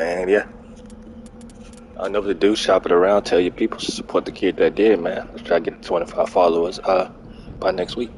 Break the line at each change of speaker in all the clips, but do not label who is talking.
And yeah, I know what to do. Shop it around. Tell your people to support the kid that did, man. Let's try to get to 25 followers by next week.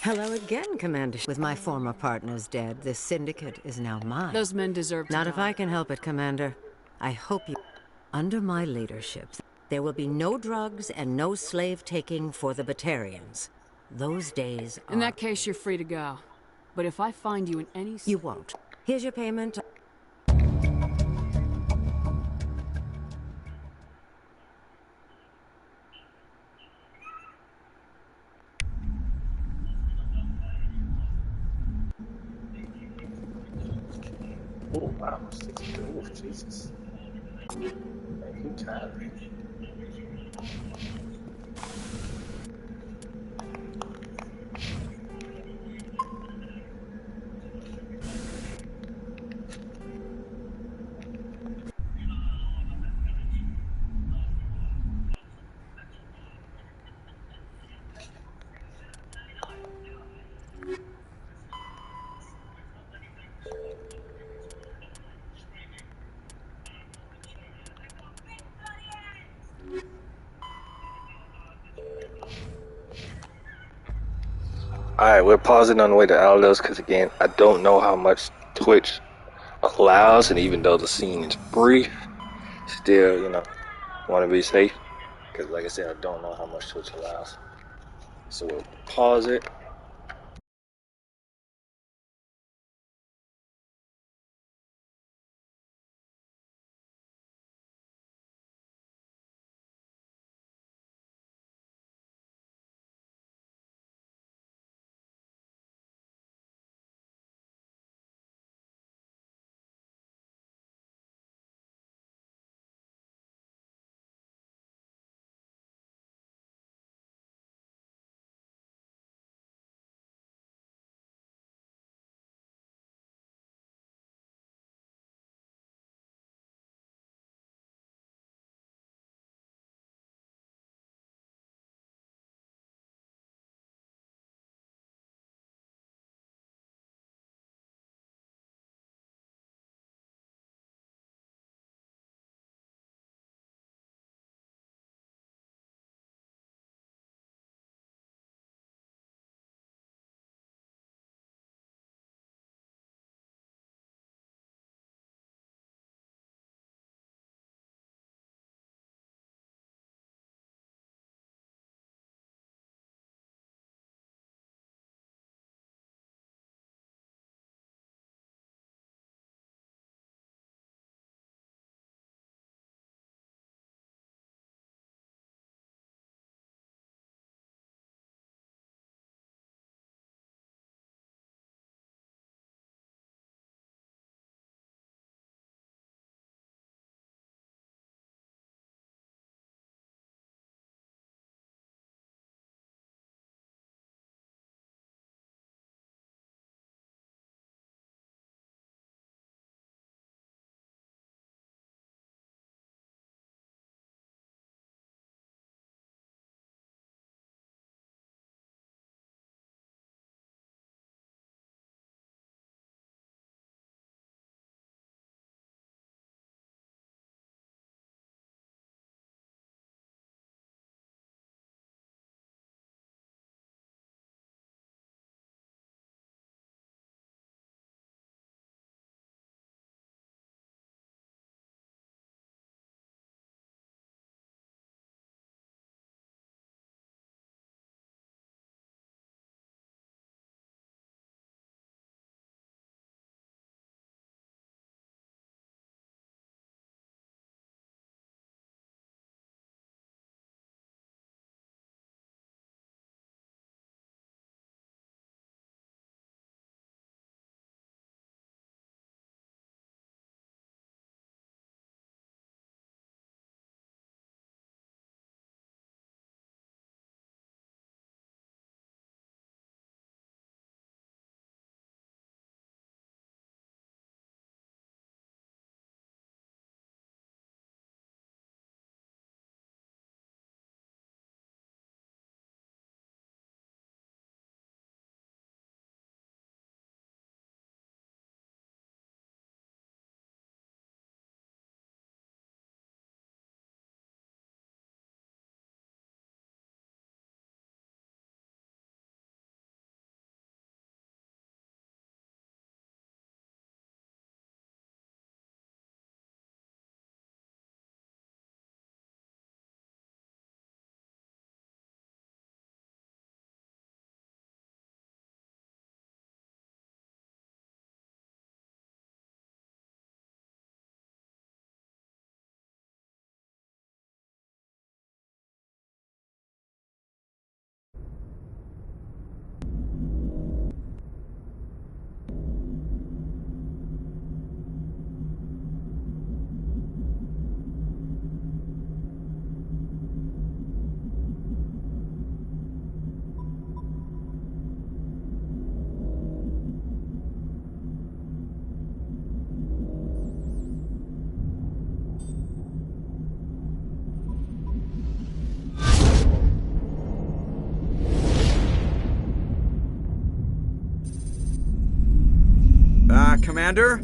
Hello again, Commander. With my former partners dead, this syndicate is now mine.
Those men deserve to
Not
die.
if I can help it, Commander. I hope you... Under my leadership, there will be no drugs and no slave-taking for the Batarians. Those days are...
In that case, you're free to go. But if I find you in any...
You won't. Here's your payment.
Oh wow, 62. Oh, Jesus. Man, you tired. Alright, we're pausing on the way to Aldos because again, I don't know how much Twitch allows, and even though the scene is brief, still, want to be safe because, like I said, I don't know how much Twitch allows. So we'll pause it.
Commander?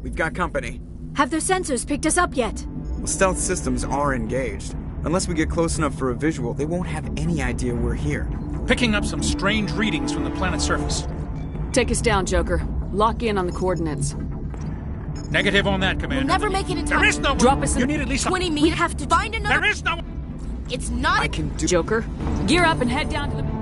We've got company.
Have their sensors picked us up yet?
Well, stealth systems are engaged. Unless we get close enough for a visual, they won't have any idea we're here.
Picking up some strange readings from the planet's surface.
Take us down, Joker. Lock in on the coordinates.
Negative on that, Commander.
We'll never make it in time.
There is no one.
Drop us in
You need at least
20 meters. We have to find another.
There is no one.
It's not.
I can do.
Joker, gear up and head down to the...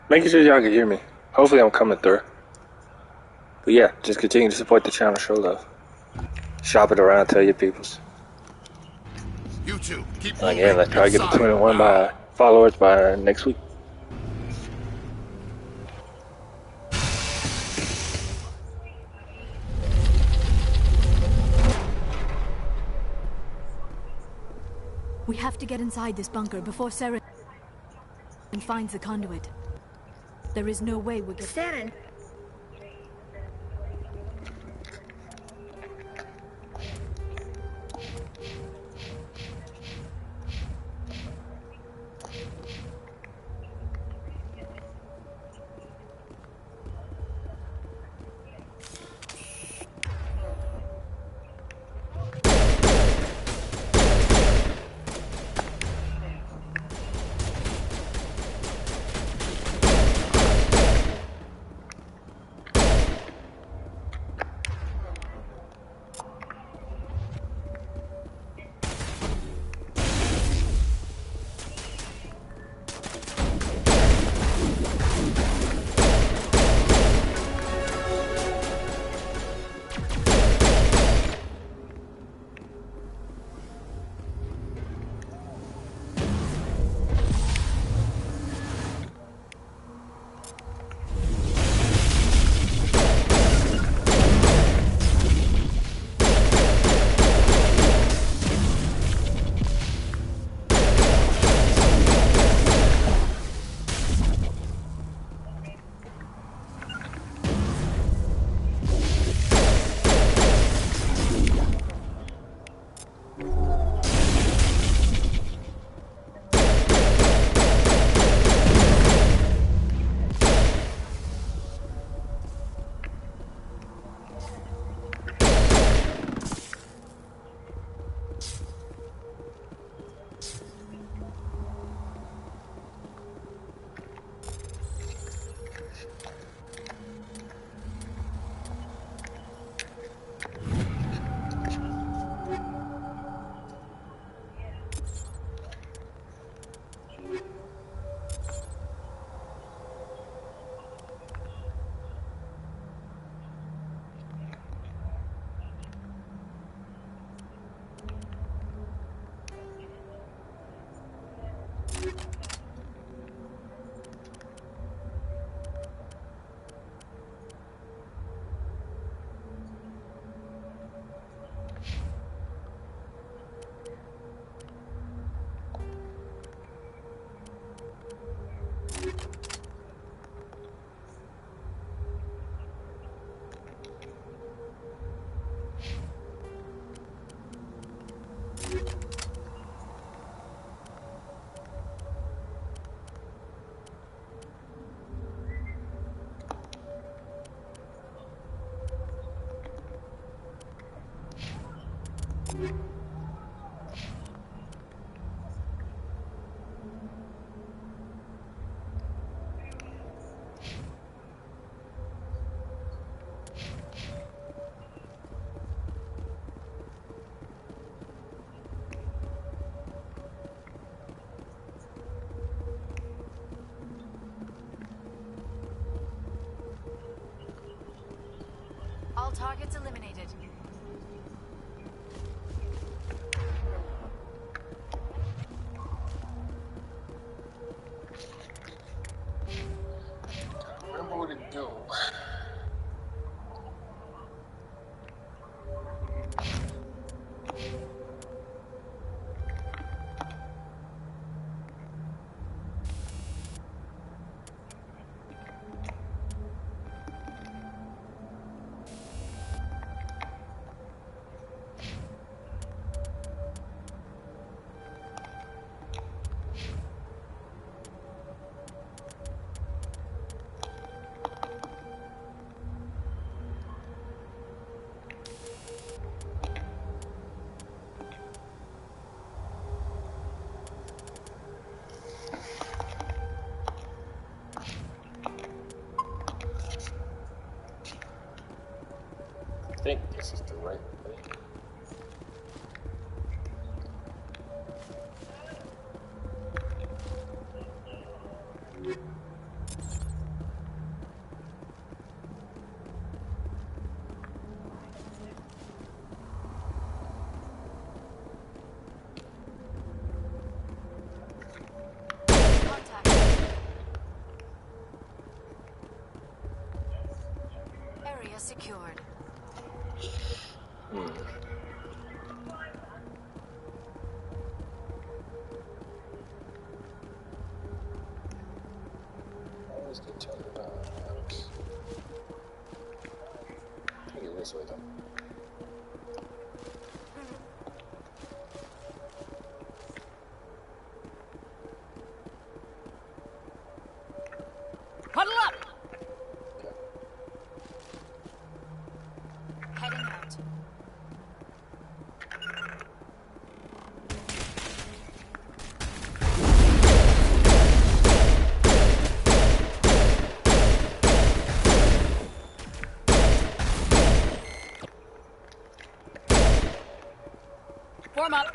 Making sure y'all can hear me. Hopefully I'm coming through. But yeah, just continue to support the channel, show love. Shop it around, tell your peoples.
You two, keep
Again, let's try to get to
inside.
21 by followers by next week.
We have to get inside this bunker before Saren finds the conduit. There is no way we'll get...
Saren.
All targets eliminated.
Remember what to do. I think this is the right way.
Contact. Area secured.
Always get turned around. Take it this way though.
Huddle up!
Heading out.
Form up.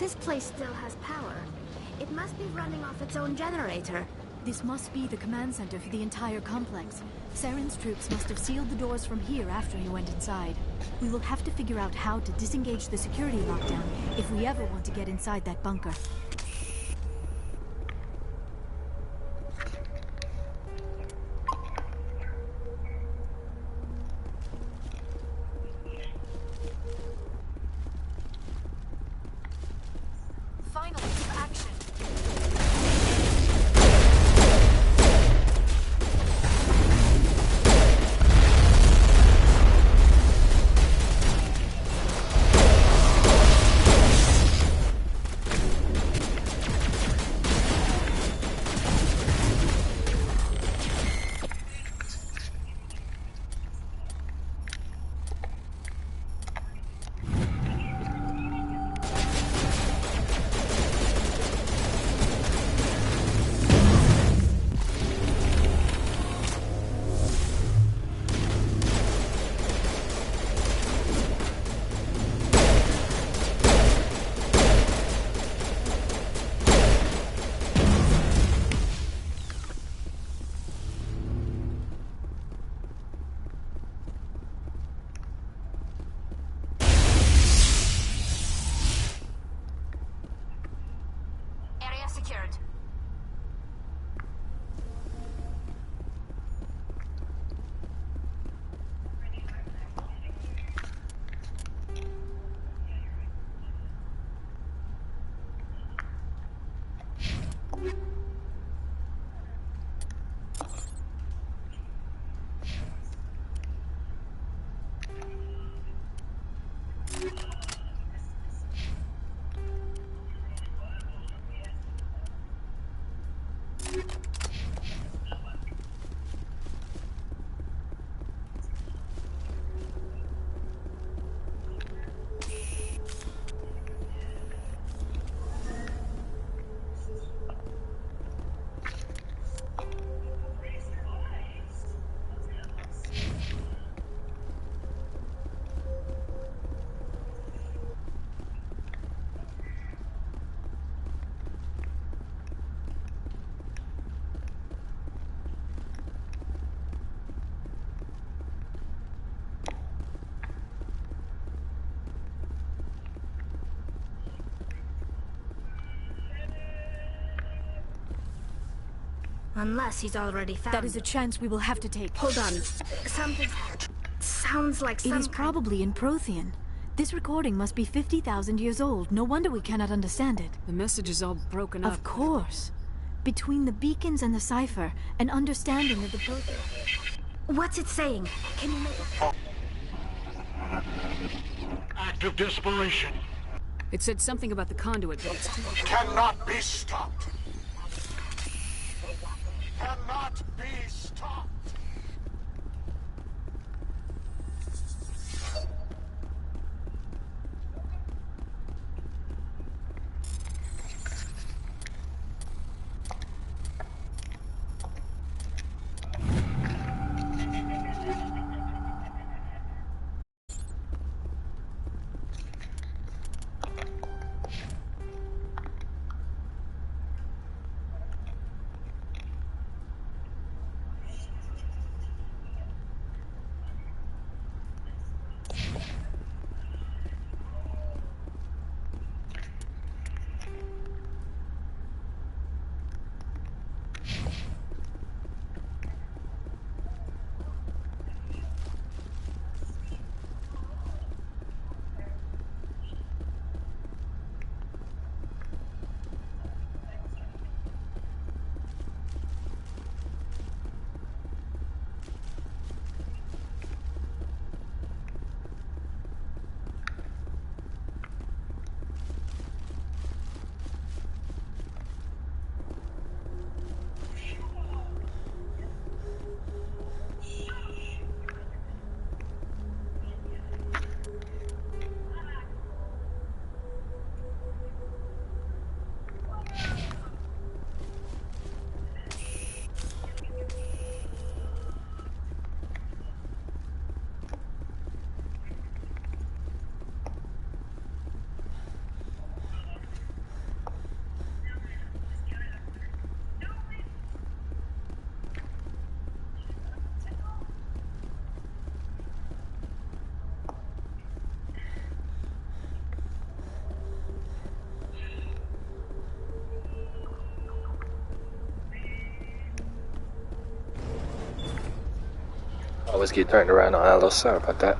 This place still has power. It must be running off its own generator.
This must be the command center for the entire complex. Saren's troops must have sealed the doors from here after he went inside. We will have to figure out how to disengage the security lockdown if we ever want to get inside that bunker.
Finally, to action. Area secured. Unless he's already found.
That is a chance we will have to take.
Hold on. Something sounds like
It is probably in Prothean. This recording must be 50,000 years old. No wonder we cannot understand it.
The message is all broken up.
Of course. Between the beacons and the cipher, an understanding of the Prothean.
What's it saying? Can you make it?
Act of desperation.
It said something about the conduit, but it's too...
Cannot be stopped. Cannot be stopped.
always get turned around on Allo. Sorry about that.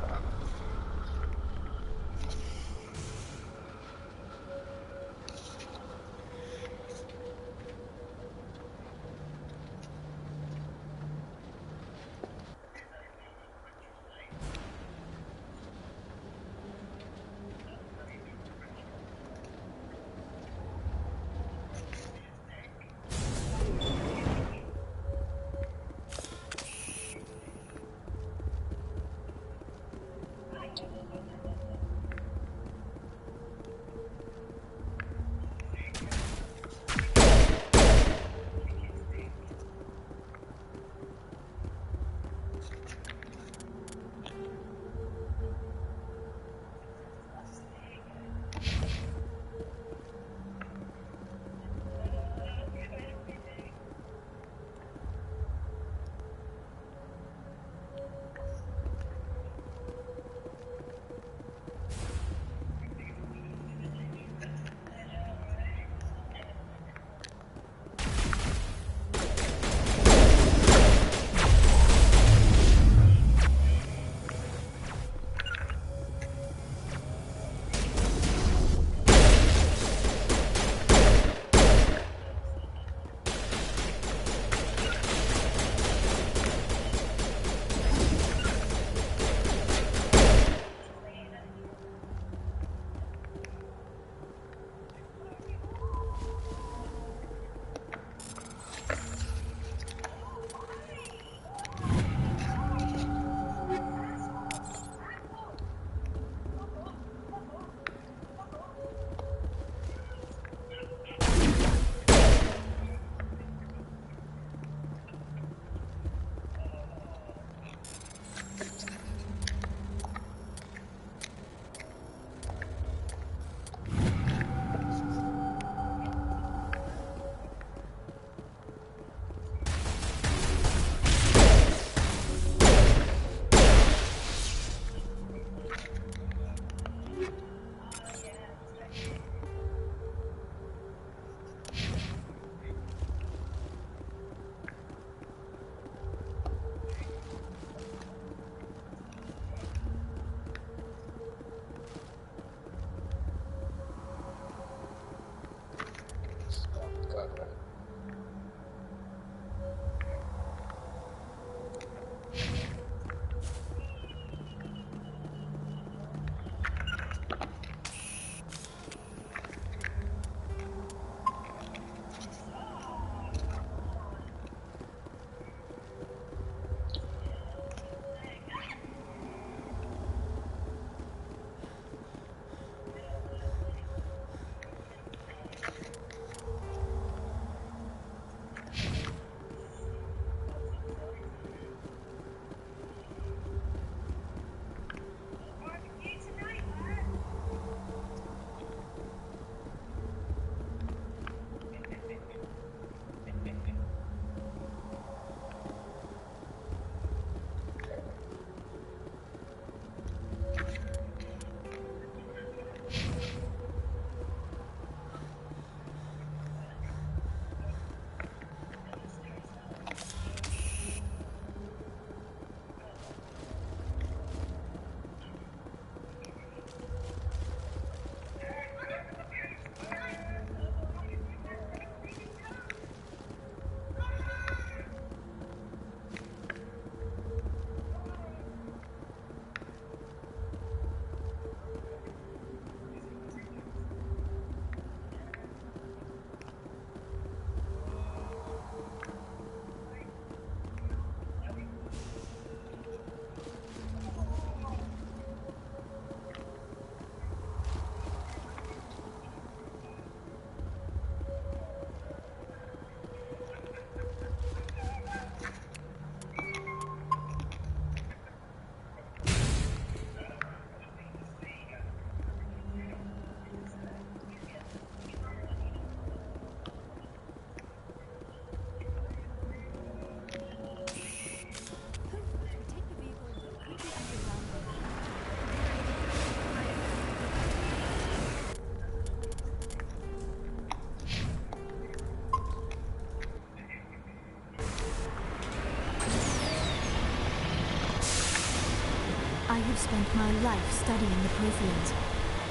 spent my life studying the Protheans,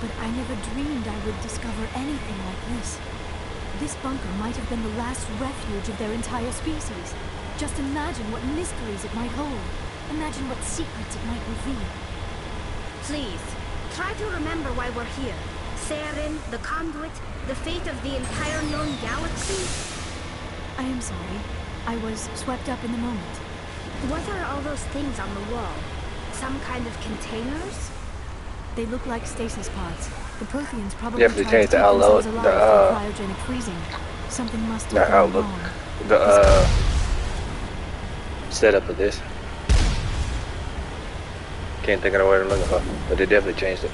but I never dreamed I would discover anything like this. This bunker might have been the last refuge of their entire species. Just imagine what mysteries it might hold. Imagine what secrets it might reveal.
Please, try to remember why we're here. Saren, the Conduit, the fate of the entire known galaxy.
I am sorry. I was swept up in the moment.
What are all those things on the wall? Some kind of containers?
They look like stasis pods. The Protheans probably
Definitely
tried to
changed the
keep
outlook,
themselves alive through cryogenic freezing. Something must
the
have gone
outlook,
wrong.
the setup of this. Can't think of the word I'm looking for, but they definitely changed it.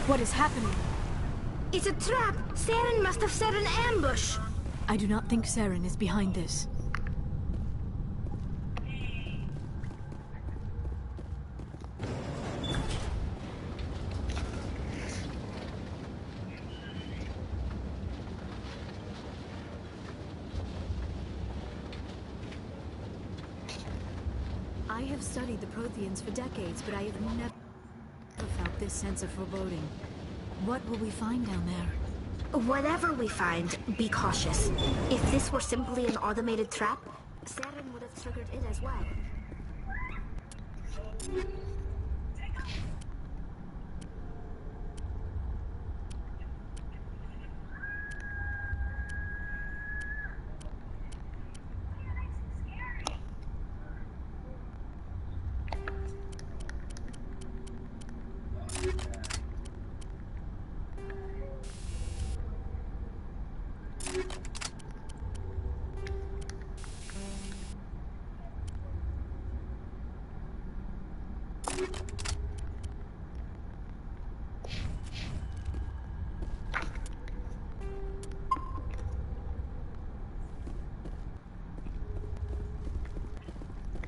What is happening?
It's a trap! Saren must have set an ambush!
I do not think Saren is behind this. I have studied the Protheans for decades, but I have never felt this sense of foreboding. What will we find down there?
Whatever we find, be cautious. If this were simply an automated trap, Saren would have triggered it as well.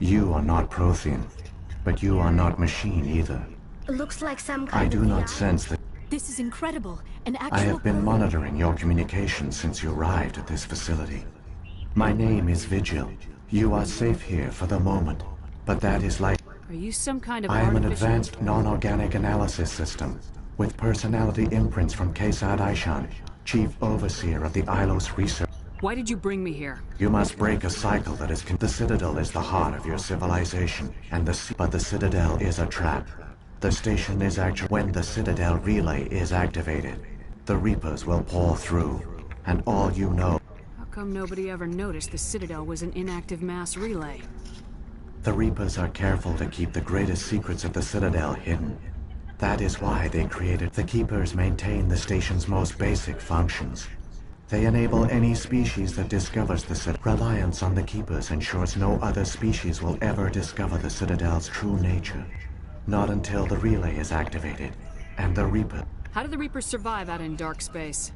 You are not Prothean, but you are not machine either.
Looks like some kind
I do
of
not
AI.
sense that.
This is incredible. An actual
I have been monitoring your communications since you arrived at this facility. My name is Vigil. You are safe here for the moment, but that is like...
Are you some kind of
I am an
artificial...
advanced non-organic analysis system, with personality imprints from Kesad Aishan, Chief Overseer of the Ilos Research.
Why did you bring me here?
You must break a cycle that is... The Citadel is the heart of your civilization, and but the Citadel is a trap. The station is actually... When the Citadel relay is activated, the Reapers will pour through, and all you know...
How come nobody ever noticed the Citadel was an inactive mass relay?
The Reapers are careful to keep the greatest secrets of the Citadel hidden. That is why they created... The Keepers maintain the station's most basic functions. They enable any species that discovers the Citadel. Reliance on the Keepers ensures no other species will ever discover the Citadel's true nature. Not until the relay is activated, and the Reaper...
How do the Reapers survive out in dark space?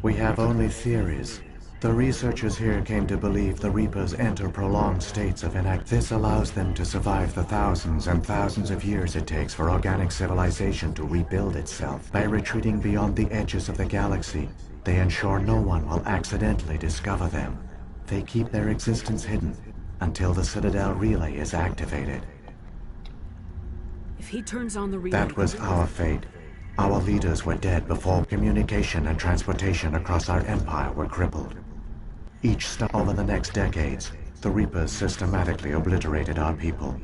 We have only theories. The researchers here came to believe the Reapers enter prolonged states of inactivity. This allows them to survive the thousands and thousands of years it takes for organic civilization to rebuild itself. By retreating beyond the edges of the galaxy, they ensure no one will accidentally discover them. They keep their existence hidden until the Citadel relay is activated.
If he turns on the relay...
That was our fate. Our leaders were dead before communication and transportation across our empire were crippled. Each step over the next decades, the Reapers systematically obliterated our people.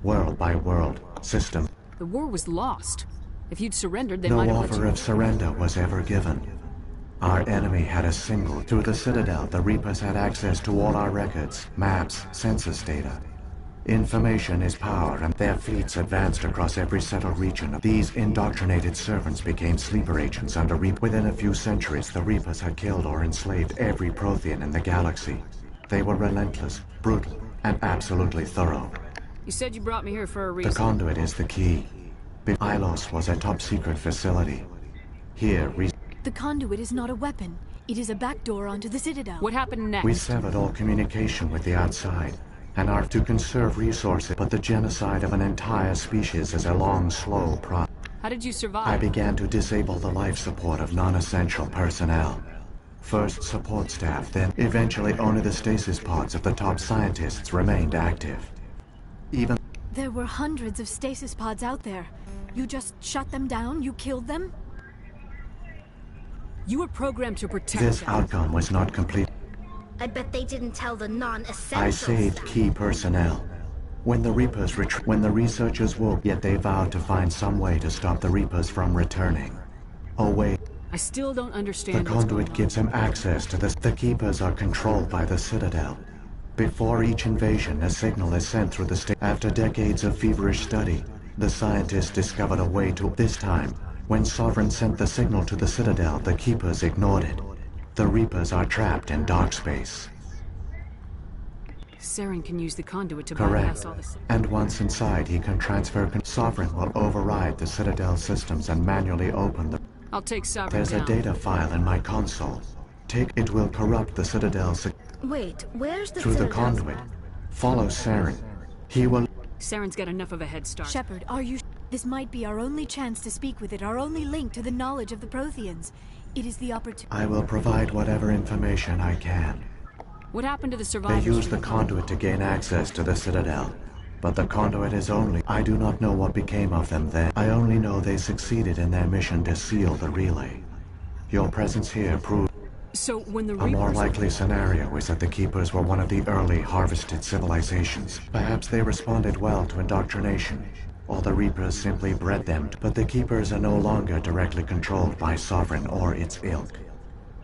World by world, system...
The war was lost. If you'd surrendered, they
No
might have let
offer
you...
of surrender was ever given. Our enemy had a single. Through the Citadel, the Reapers had access to all our records, maps, census data. Information is power, and their fleets advanced across every settled region. These indoctrinated servants became sleeper agents under Reap. Within a few centuries, the Reapers had killed or enslaved every Prothean in the galaxy. They were relentless, brutal, and absolutely thorough.
You said you brought me here for a reason.
The conduit is the key. Ilos was a top-secret facility. Here,
The conduit is not a weapon. It is a backdoor onto the Citadel.
What happened next?
we severed all communication with the outside, and are to conserve resources, but the genocide of an entire species is a long, slow process.
How did you
I
survive?
began to disable the life support of non-essential personnel. First support staff, then eventually only the stasis pods of the top scientists remained active. Even
There were hundreds of stasis pods out there. You just shut them down? You killed them?
You were programmed to protect
this
them.
outcome was not complete.
I bet they didn't tell the non-essential
I saved
stuff.
key personnel. When the Reapers when the researchers woke, yet they vowed to find some way to stop the Reapers from returning. Oh wait,
I still don't
the
understand what's
conduit
going on.
gives him access to the Keepers are controlled by the Citadel. Before each invasion, a signal is sent through the state. After decades of feverish study, the scientists discovered a way to. This time, when Sovereign sent the signal to the Citadel, the Keepers ignored it. The Reapers are trapped in dark space.
Saren can use the conduit to
Correct.
bypass all this.
And once inside, he can transfer. Sovereign will override the Citadel systems and manually open the.
I'll take Sovereign
There's
down.
a data file in my console. It will corrupt the Citadel
Wait, where's the
through the
Citadel?
conduit. Follow Saren. He will.
Saren's got enough of a head start.
Shepard, are you... This might be our only chance to speak with it, our only link to the knowledge of the Protheans. It is the opportunity...
I will provide whatever information I can.
What happened to the
They
survivors?
use the
from
conduit to gain access to the Citadel. But the conduit is only... I do not know what became of them then. I only know they succeeded in their mission to seal the relay. Your presence here proves...
So when the
A more
Reapers...
likely scenario is that the Keepers were one of the early harvested civilizations. Perhaps they responded well to indoctrination, or the Reapers simply bred them. But the Keepers are no longer directly controlled by Sovereign or its ilk.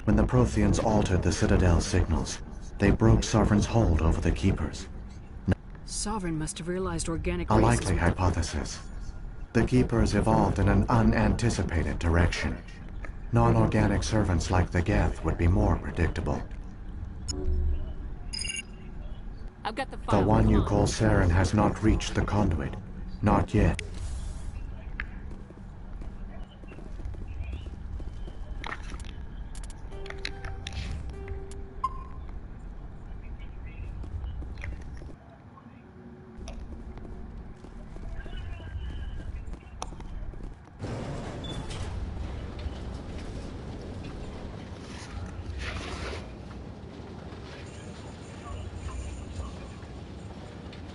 When the Protheans altered the Citadel signals, they broke Sovereign's hold over the Keepers.
Sovereign must have realized organic
A
races
likely
were-
hypothesis. The Keepers evolved in an unanticipated direction. Non-organic servants like the Geth would be more predictable.
I've got the
The
file.
one
Come
you
on.
call Saren has not reached the conduit. Not yet.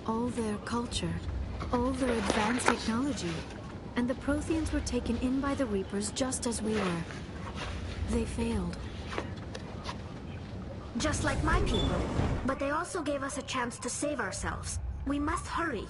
All their culture, all their advanced technology. And the Protheans were taken in by the Reapers just as we were. They failed.
Just like my people. But they also gave us a chance to save ourselves. We must hurry.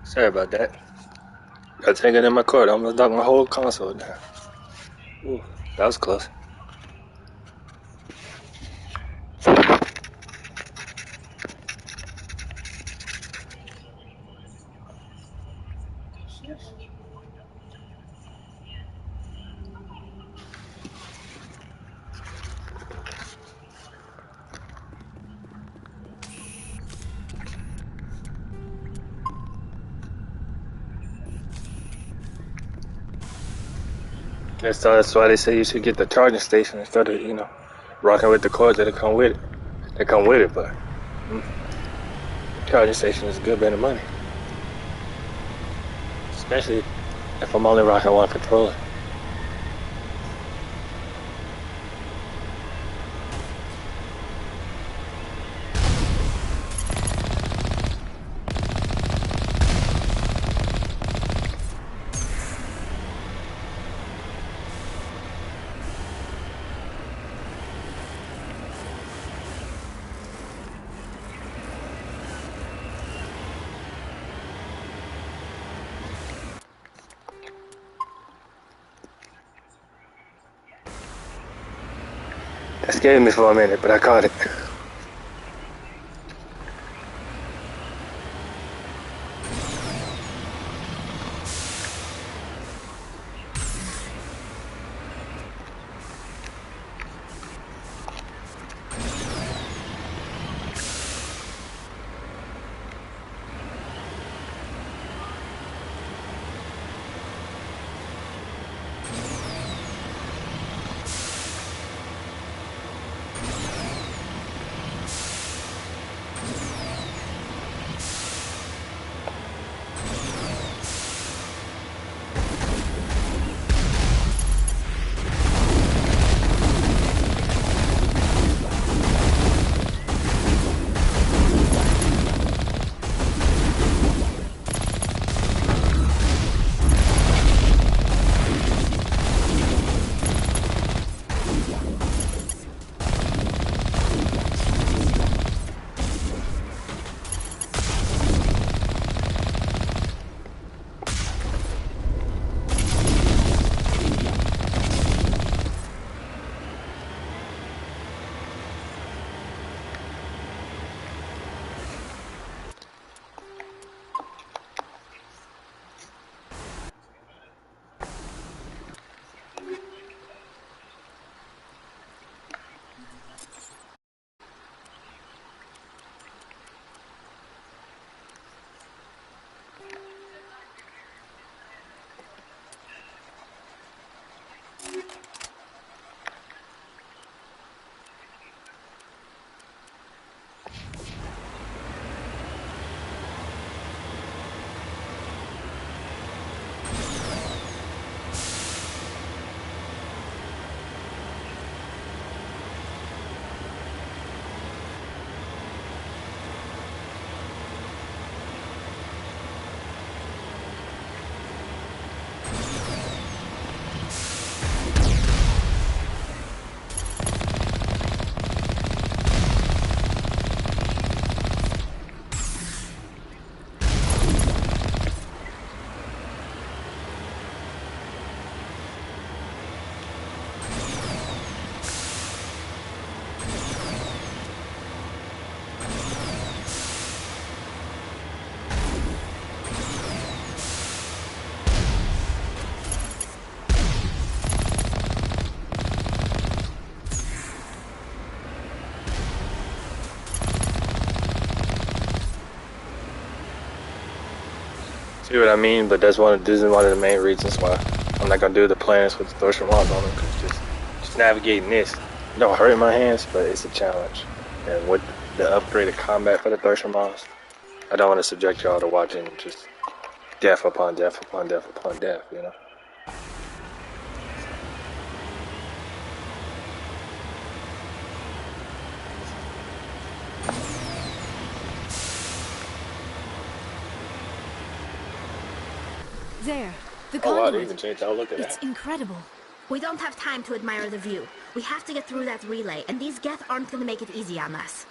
Sorry about that. I take it in my car. I almost knocked my whole console down. Ooh, that was close. That's why they say you should get the charging station instead of, you know, rocking with the cords that come with it. They come with it, but charging station is a good bit of money. Especially if I'm only rocking one controller. That scared me for a minute, but I caught it. See what I mean? But this is one of the main reasons why I'm not gonna do the plans with the Thorsten Rods on them, because just navigating this don't hurt my hands, but it's a challenge. And with the upgraded combat for the Thorsten Rods, I don't want to subject y'all to watching just death upon death upon death upon death, you know?
There, the
Oh wow, they
conduit.
even changed how I look at
It's
that.
incredible.
We don't have time to admire the view. We have to get through that relay, and these Geth aren't gonna make it easy on us.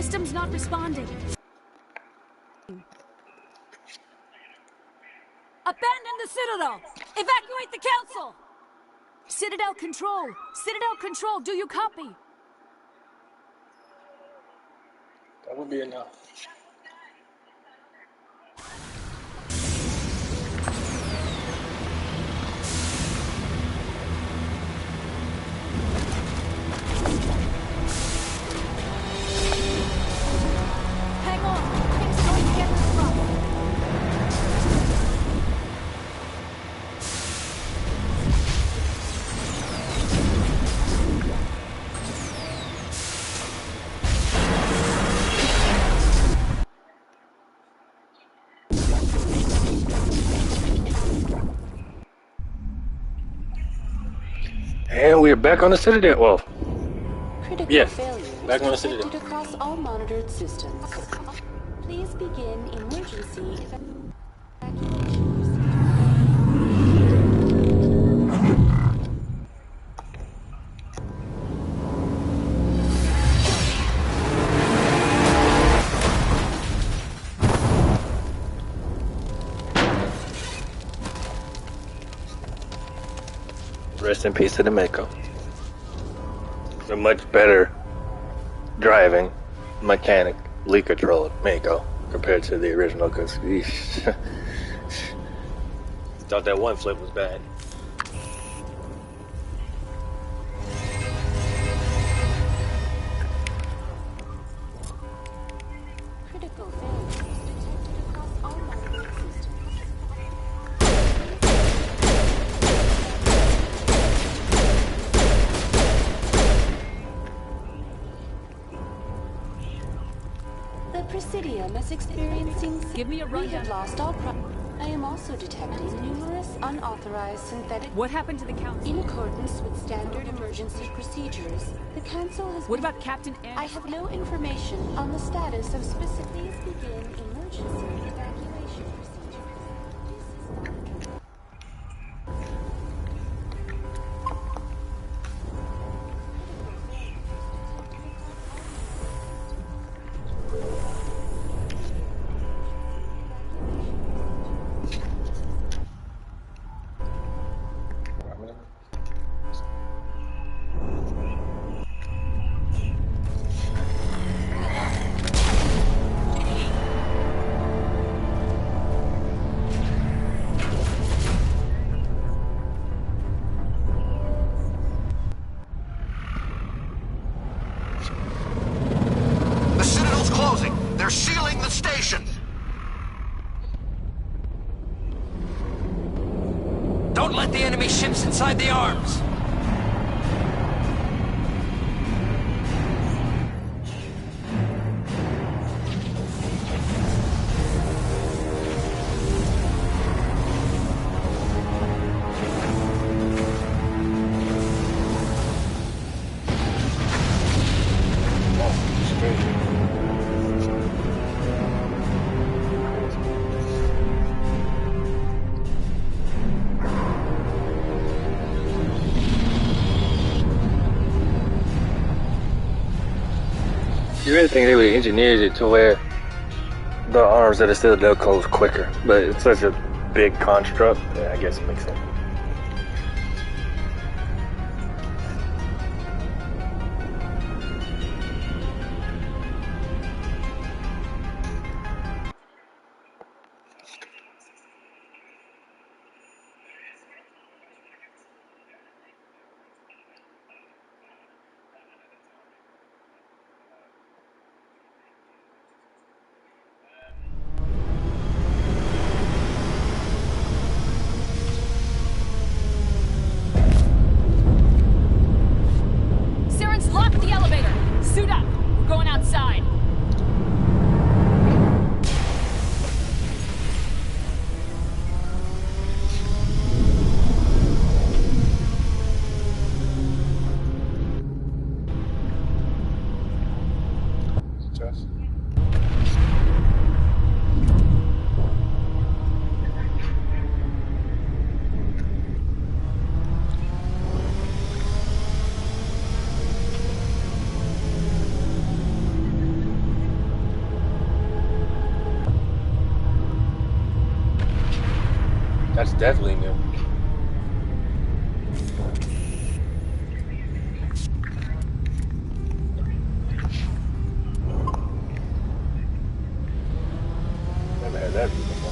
system's not responding.
Abandon the Citadel! Evacuate the Council!
Citadel Control! Citadel Control, do you copy?
That would be enough.
Hang on! Things are going to get rough.
And we're back on the Citadel. Well,
Critical
yes,
failures
back on the Citadel.
detected across all monitored systems. Please begin emergency evacuation procedure.
Rest in peace to the Mako. A much better driving mechanic, leak control Mako compared to the original, because thought that one flip was bad.
Critical failures detected across all monitored systems. The Presidium is experiencing.
Give me a
We
rundown.
have lost all. I am also detecting numerous unauthorized synthetic.
What happened to the Council?
In accordance with standard emergency procedures, the Council has.
What about Captain Anderson?
I have no information on the status of specific. Please begin emergency evacuation procedure.
The Citadel's closing. They're sealing the station.
Don't let the enemy ships inside the arms!
You really think they would have engineered it to where the arms that are still they'll close quicker, but it's such a big construct. Yeah, I guess it makes sense.
Saren's locked the elevator! Suit up! We're going outside!
Just. That's definitely new. Never had that view before.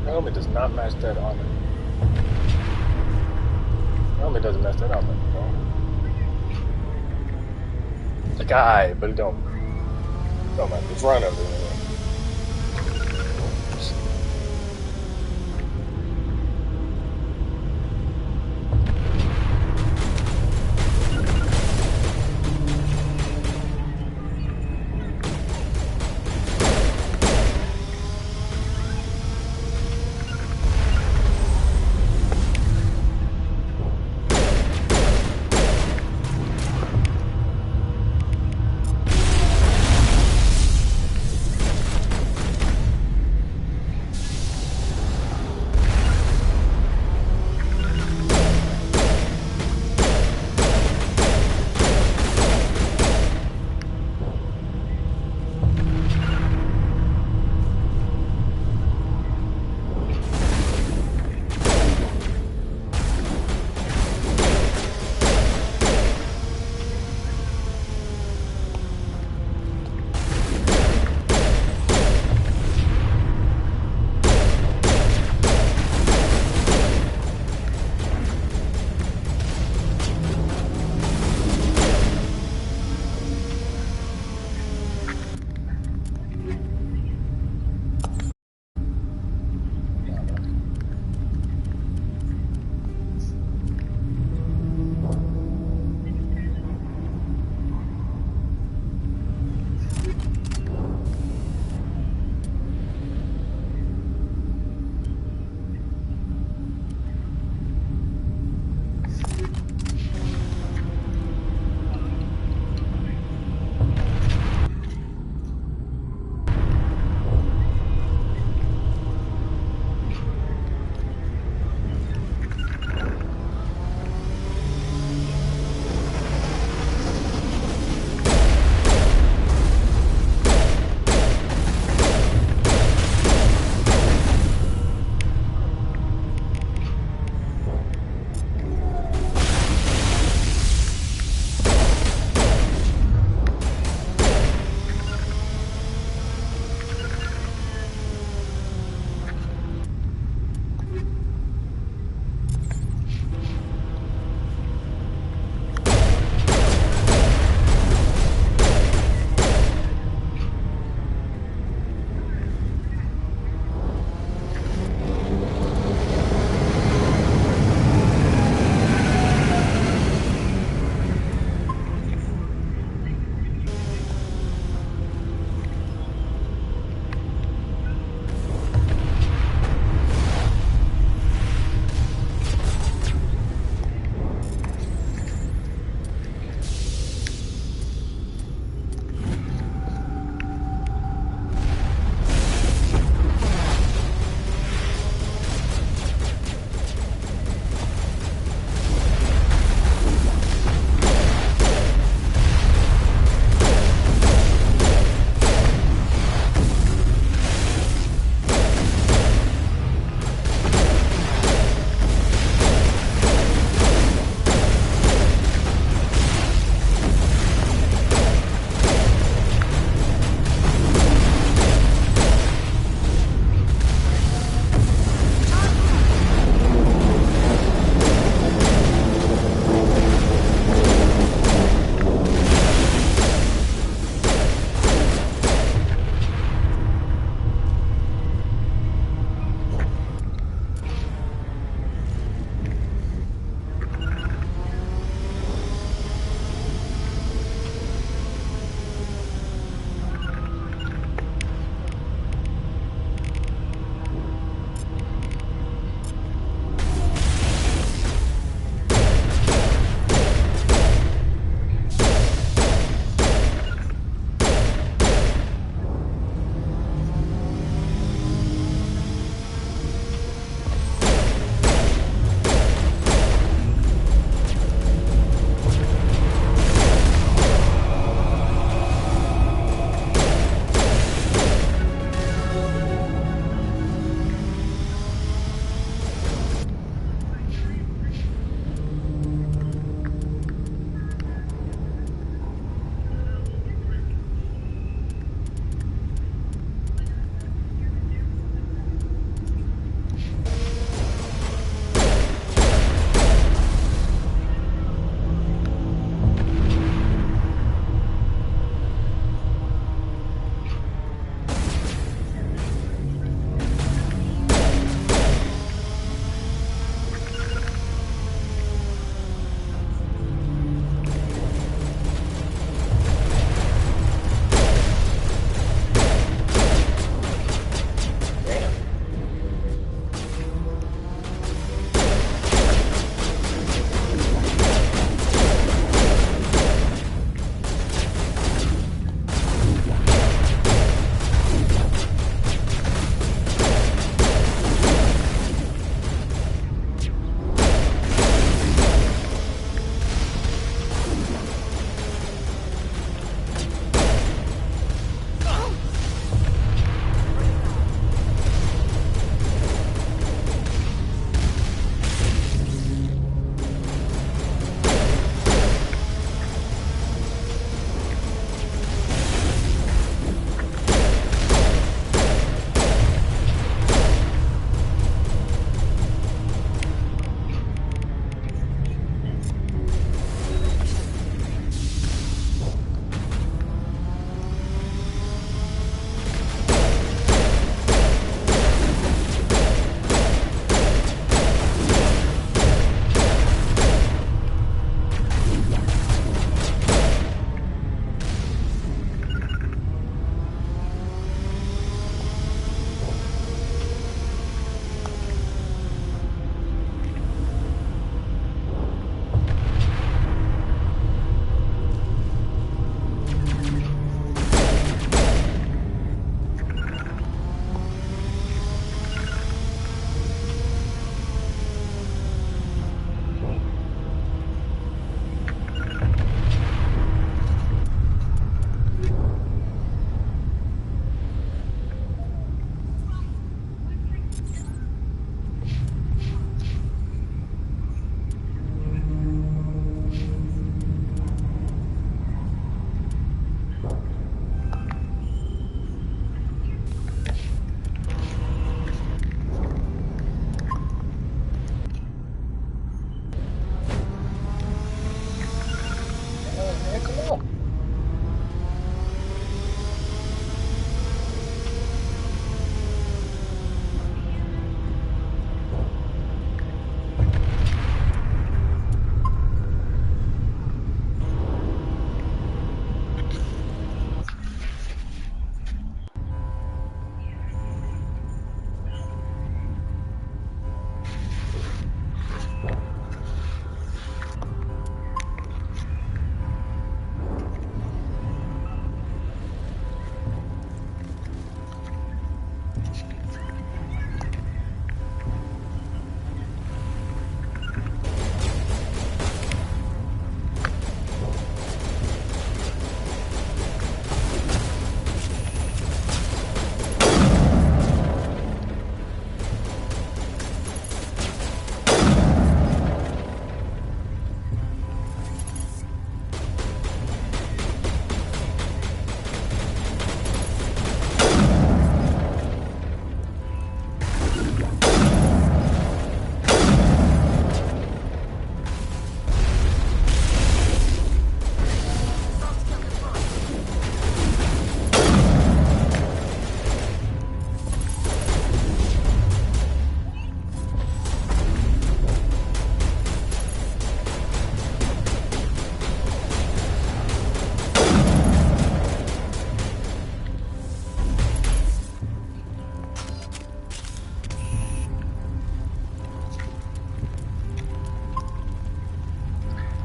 Helmet does not match that armor. Helmet doesn't match that armor. No. Like, alright, but it don't match the front of it.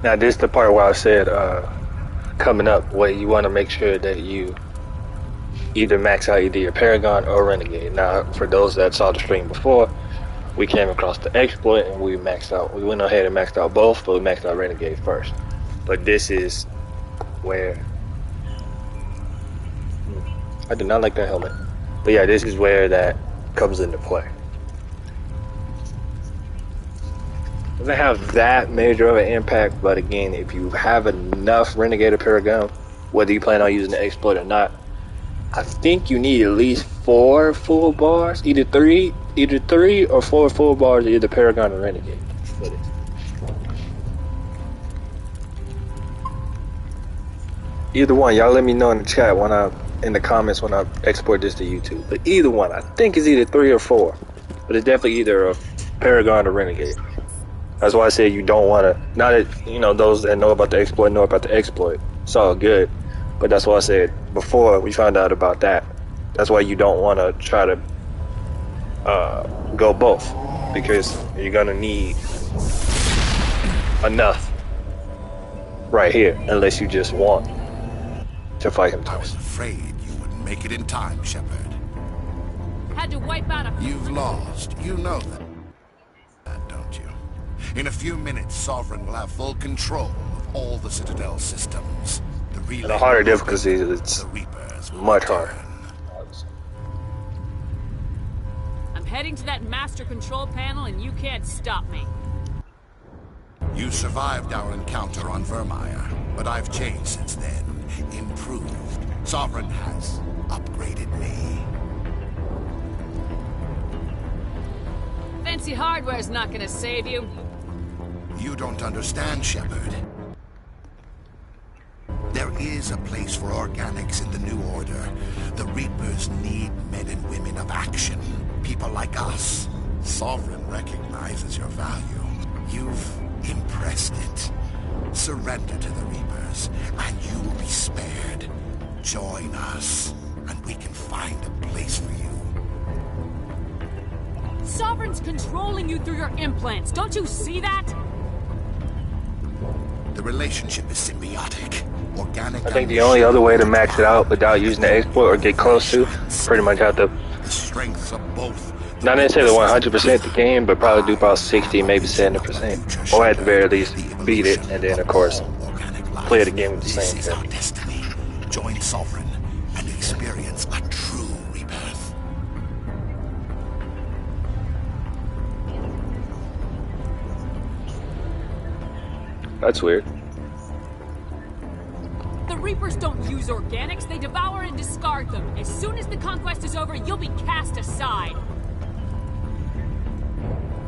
Now this is the part where I said coming up where you want to make sure that you either max out either your Paragon or Renegade. Now for those that saw the stream before, we came across the exploit and we maxed out. We went ahead and maxed out both, but we maxed out Renegade first. But this is where I did not like that helmet. But yeah, this is where that comes into play. Doesn't have that major of an impact, but again, if you have enough Renegade or Paragon, whether you plan on using the exploit or not, I think you need at least 4 full bars, either three or 4 full bars, either Paragon or Renegade. Either one, y'all let me know in the chat in the comments when I export this to YouTube. But either one, I think it's either 3 or 4, but it's definitely either a Paragon or Renegade. That's why I said you don't want to. Not that those that know about the exploit know about the exploit. It's all good, but that's why I said before we found out about that. That's why you don't want to try to go both, because you're gonna need enough right here, unless you just want to fight him twice.
I was afraid you wouldn't make it in time, Shepard.
Had to wipe out a...
You've lost. You know that, don't you? In a few minutes, Sovereign will have full control of all the Citadel systems.
The harder difficulty, it's much harder.
I'm heading to that master control panel and you can't stop me.
You survived our encounter on Vermeer, but I've changed since then. Improved. Sovereign has upgraded me.
Fancy hardware's not gonna save you.
You don't understand, Shepard. There is a place for organics in the New Order. The Reapers need men and women of action. People like us. Sovereign recognizes your value. You've impressed it. Surrender to the Reapers, and you will be spared. Join us, and we can find a place for you.
Sovereign's controlling you through your implants. Don't you see that?
The relationship is symbiotic. Organic.
I think the only other way to max it out without using the exploit or get close to, pretty much have to.
The strengths of both.
Not necessarily 100% the game, but probably do about 60, maybe 70%, or at the very least beat it, and then of course play the game with the same thing.
Destiny. Join Sovereign and experience a true rebirth.
That's weird.
The Reapers don't use organics, they devour and discard them. As soon as the conquest is over, you'll be cast aside.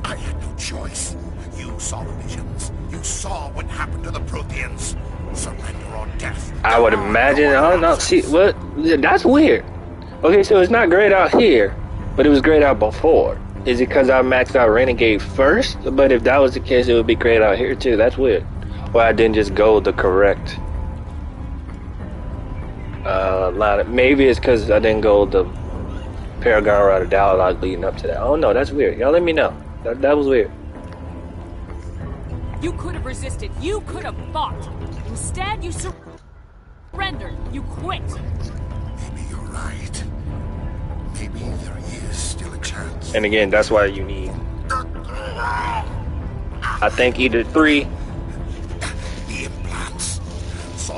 I had no choice. You saw the visions. You saw what happened to the Protheans. Surrender or death.
I would imagine. Oh no, see what? That's weird. Okay, so it's not grayed out here, but it was grayed out before. Is it because I maxed out Renegade first? But if that was the case, it would be grayed out here too. That's weird. Or I didn't just go the correct line. Maybe it's because I didn't go the Paragon route or dialogue leading up to that. Oh no, that's weird. Y'all let me know. That was weird.
You could have resisted. You could have fought. Instead, you surrendered. You quit.
Maybe you're right. Maybe there is still a chance.
And again, that's why you need, I think, either 3
the implants.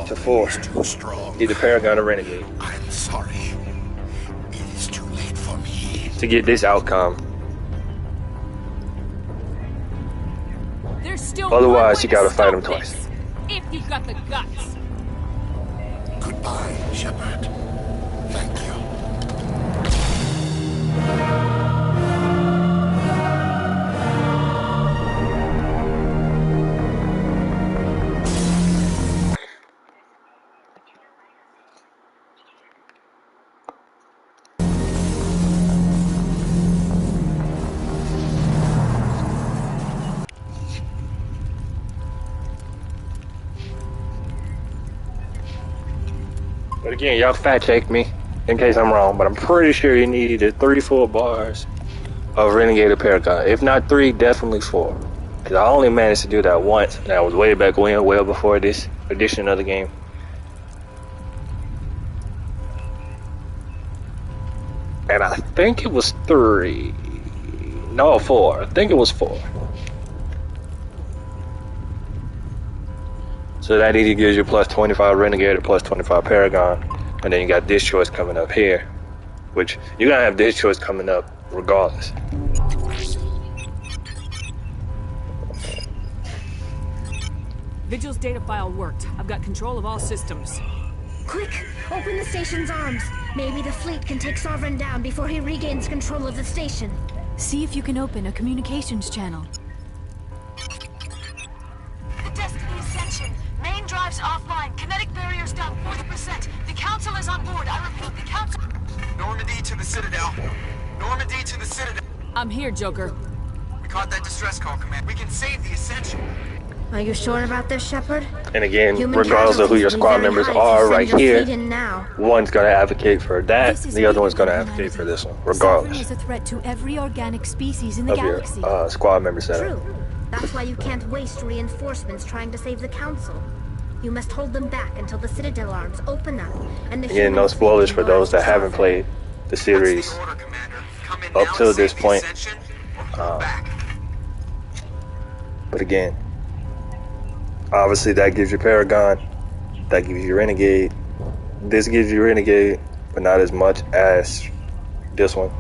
to 4.
Too strong.
Either Paragon or Renegade.
I'm sorry. It is too late for me.
To get this outcome.
There's still
Otherwise, you gotta fight him twice.
If you've got the guts.
Goodbye, Shepard. Thank you.
But again, y'all fact check me in case I'm wrong, but I'm pretty sure you need either 3 full bars of Renegade or Paragon. If not 3, definitely 4. Because I only managed to do that once, and that was way back when, well before this edition of the game. And I think it was 3. No, 4. I think it was 4. So that either gives you plus 25 Renegade or plus 25 Paragon. And then you got this choice coming up here. Which, you're going to have this choice coming up regardless.
Vigil's data file worked. I've got control of all systems.
Quick! Open the station's arms. Maybe the fleet can take Sovereign down before he regains control of the station.
See if you can open a communications channel.
The Destiny Ascension. Main drives offline. Kinetic barriers down 40%. The Council is on board. I repeat, the Council...
Normandy to the Citadel. Normandy to the Citadel.
I'm here, Joker.
We caught that distress call, Command. We can save the Ascension.
Are you sure about this, Shepard?
And again, regardless of who your squad members are right here, one's going to advocate for that, the other one's going to advocate for this one, regardless
is a threat to every organic species in the
of
galaxy.
your squad member setup.
True. That's why you can't waste reinforcements trying to save the Council. You must hold them back until the Citadel arms open up. And the
again, no spoilers for those that haven't played the series up till this point. But again, obviously that gives you Paragon, that gives you Renegade. This gives you Renegade, but not as much as this one.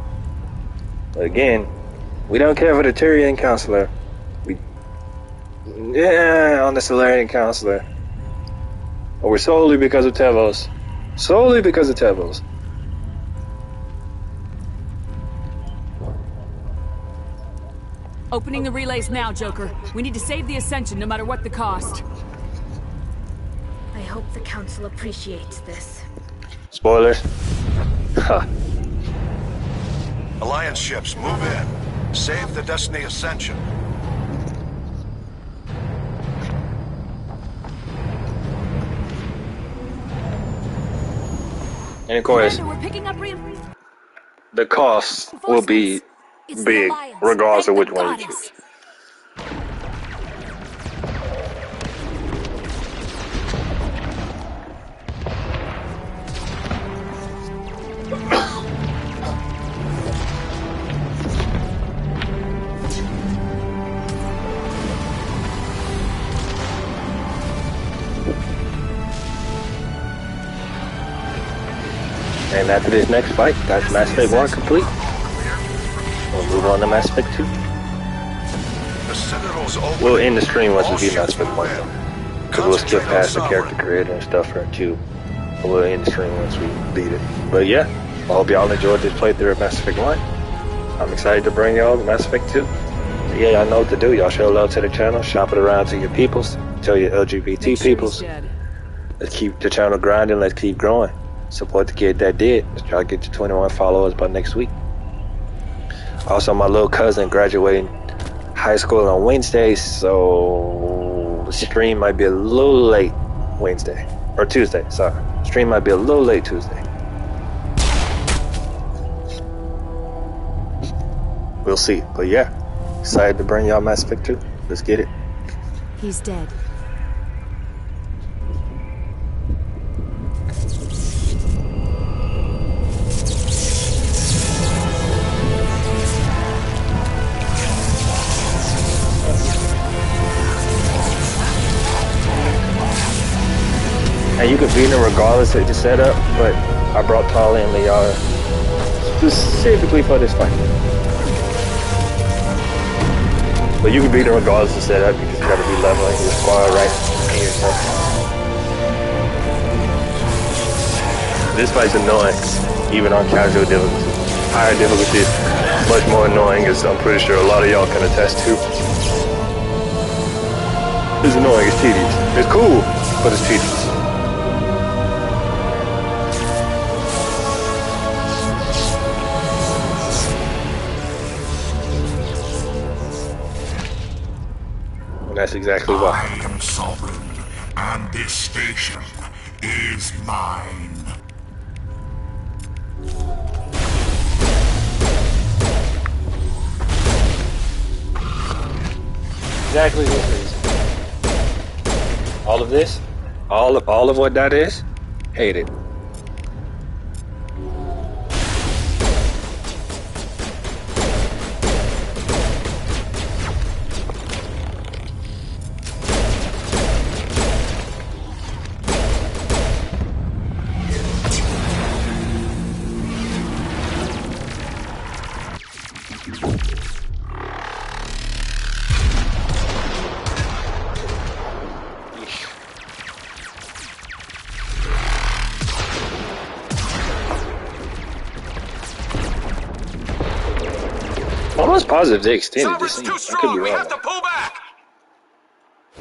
But again, we don't care for the Turian Counselor. On the Solarian Counselor. But we're solely because of Tevos. Solely because of Tevos.
Opening the relays now, Joker. We need to save the Ascension no matter what the cost.
I hope the Council appreciates this.
Spoilers. Ha.
Alliance ships, move in. Save the Destiny Ascension.
And of course,
Commander, we're picking up
the cost will be big, regardless of which one you choose. And after this next fight, that's Mass Effect 1 complete. We'll move on to Mass Effect 2. We'll end the stream once we get Mass Effect 1 though. Because we'll skip past the character creator and stuff for 2. We'll end the stream once we beat it. But yeah, I hope y'all enjoyed this playthrough of Mass Effect 1. I'm excited to bring y'all Mass Effect 2. So yeah, y'all know what to do. Y'all show love to the channel, shop it around to your peoples, tell your LGBT peoples. Let's keep the channel grinding, let's keep growing. Support the kid that did. Let's try to get to 21 followers by next week. Also, my little cousin graduating high school on Wednesday, so the stream might be a little late Wednesday. Or Tuesday, sorry. Stream might be a little late Tuesday. We'll see. But yeah, excited to bring y'all Mass Effect 2. Let's get it.
He's dead.
And you can beat them regardless of the setup, but I brought Tali and Liara specifically for this fight. But you can beat them regardless of the setup, you just gotta be leveling your squad right in yourself. This fight's annoying, even on casual difficulty. Higher difficulty is much more annoying, as I'm pretty sure a lot of y'all can attest to. It's annoying, it's tedious. It's cool, but it's tedious. That's exactly why.
I am sovereign, and this station is mine.
exactly this is. All of this, all of what that is, hate it. Almost positive they extended this scene. I could be wrong.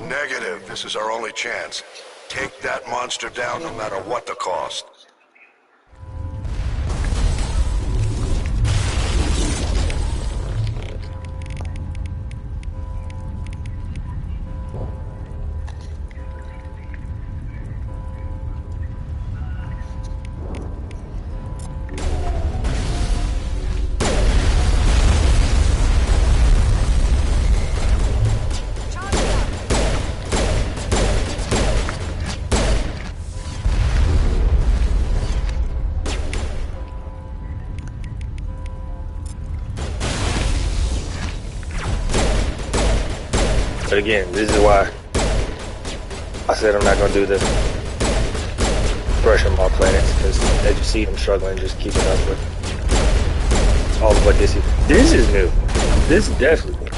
Negative. This is our only chance. Take that monster down no matter what the cost.
But again, this is why I said I'm not gonna do the brush on my planets, because as you see them struggling, just keeping up with all of what this is. This is new. This is definitely new.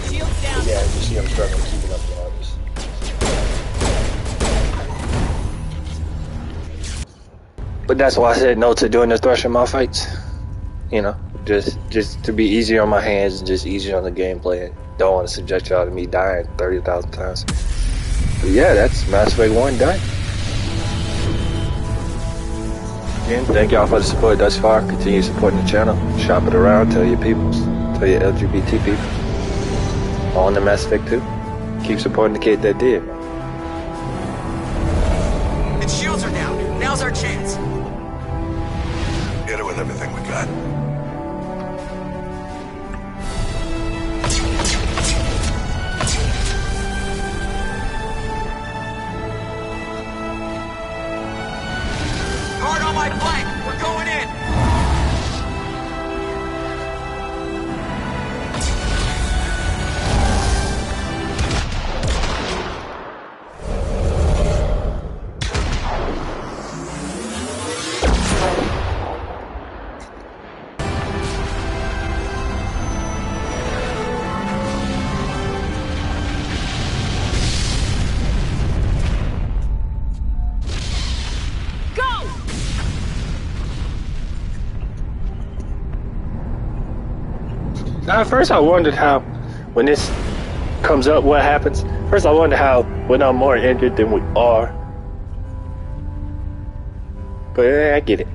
Shields down.
Yeah, you see them struggling, keeping up with all this. But that's why I said no to doing the Thrusher Maw fights. You know, just to be easier on my hands and just easier on the gameplay. Don't want to subject y'all to me dying 30,000 times. But yeah, that's Mass Effect 1 done. Again, thank y'all for the support thus far. Continue supporting the channel. Shop it around. Tell your peoples. Tell your LGBT people. On the Mass Effect 2. Keep supporting the kid that did.
Its shields are down. Now's our chance.
Hit it with everything we got.
Guard on my flank. We're going in.
Now, at first I wondered how, when this comes up, what happens. First I wonder how we're not more injured than we are. But I get it.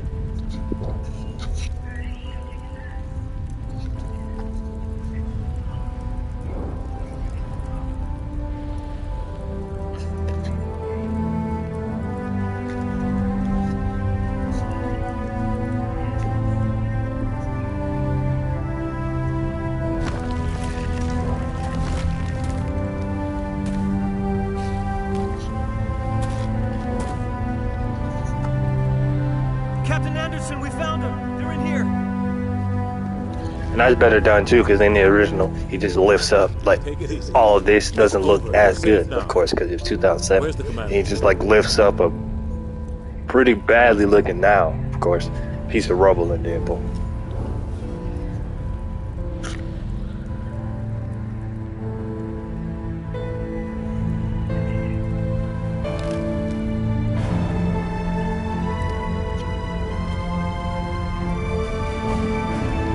Captain Anderson, we found them. They're in here.
And that's better done too, because in the original, he just lifts up. Like, all of this doesn't look as good, of course, because it's 2007. And he just like lifts up a pretty badly looking now, of course, piece of rubble and then boom.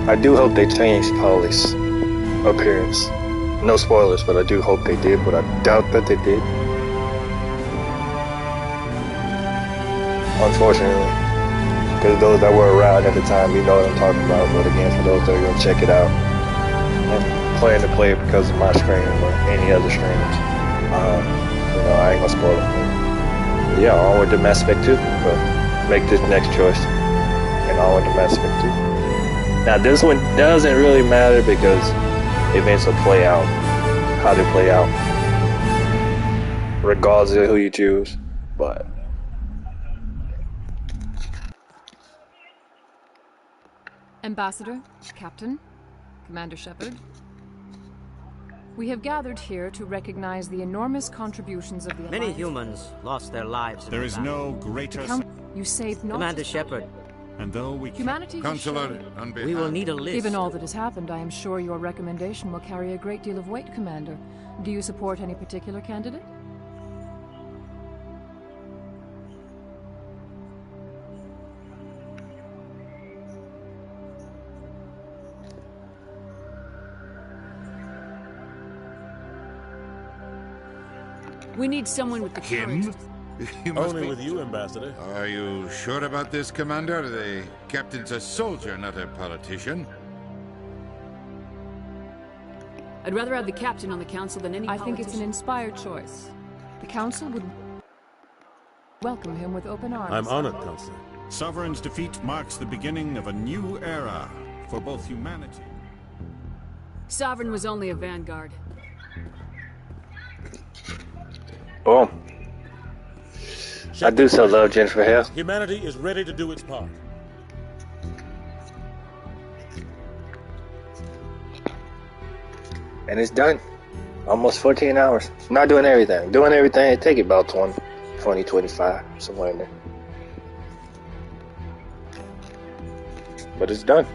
I do hope they changed Holly's appearance. No spoilers, but I do hope they did, but I doubt that they did. Unfortunately. Because those that were around at the time, you know what I'm talking about. But again, for those that are going to check it out, and plan to play it because of my stream or any other streams, you know, I ain't going to spoil it. But yeah, onward to Mass Effect 2, but make this next choice. and all in the Mass Effect 2. Now this one doesn't really matter because events will play out how they play out, regardless of who you choose. But
Ambassador, Captain, Commander Shepard, we have gathered here to recognize the enormous contributions of the
Many
Alliance.
humans lost their lives in
There
the
is
battle.
no greater...
You saved not
Commander
just
Shepard.
And though we
humanity.
Consular,
we will need a list.
Given all that has happened, I am sure your recommendation will carry a great deal of weight, Commander. Do you support any particular candidate? We need someone with the courage.
Only with you, Ambassador. Are you sure about this, Commander? The captain's a soldier, not a politician.
I'd rather have the captain on the council than any politician. I think it's an inspired choice. The council would welcome him with open arms.
I'm honored, Counselor. Sovereign's defeat marks the beginning of a new era for both humanity.
Sovereign was only a vanguard.
boom. I do so love Jennifer Hale.
Humanity is ready to do its part.
And it's done. Almost 14 hours. Not doing everything. Doing everything, it take about 20, 25, somewhere in there. But it's done.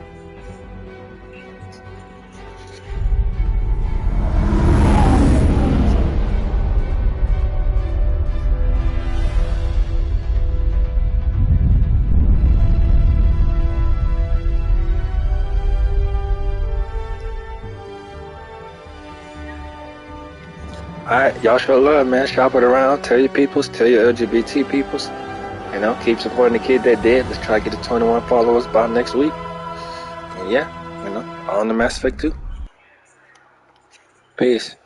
Alright, y'all show love, man. Shop it around. Tell your peoples. Tell your LGBT peoples. You know, keep supporting the kid that did. Let's try to get to 21 followers by next week. And yeah, you know, on the Mass Effect 2. Peace.